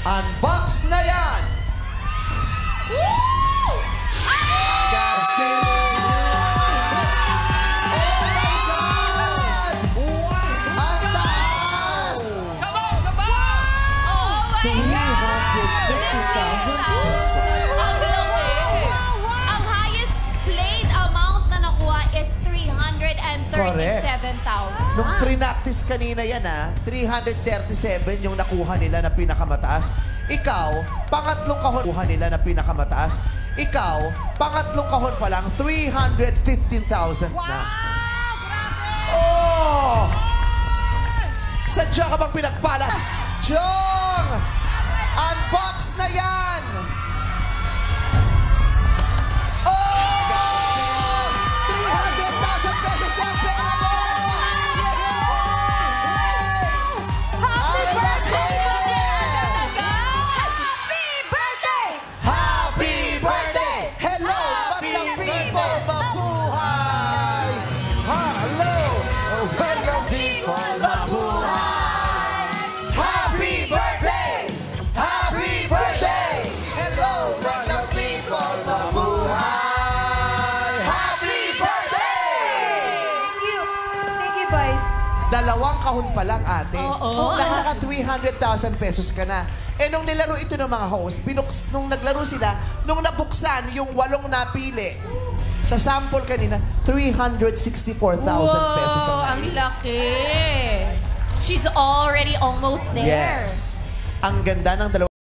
Unbox na yan! Ang highest played amount na nakuha is 337,000. Nung pre-practice kanina yan 337 yung nakuha nila na pinakamataas. Ikaw, pangatlong kahon nakuha nila na pinakamataas. Ikaw, pangatlong kahon pa lang, 315,000 na. Oh! Sadya ka bang pinagpala? Jong! Unbox na yan! Oh! 300,000 pesos na ang pera mo! Happy birthday! Happy birthday! Happy birthday! Hello, Batang People! Mabuhay! Hello, Batang People! Mabuhay! Happy birthday! Happy birthday! Hello, Batang People! Mabuhay! Happy birthday! Thank you. Thank you, boys. Dalawang kahon pa lang, ate. Oo. Nakaka 300,000 pesos ka na. Eh, nung nilaro ito ng mga host, nung naglaro sila, nung nabuksan yung 8 napili, sa sample kanina, 364,000 pesos ang ang naili. laki. She's already almost there. Yes. Ang ganda ng dalawa.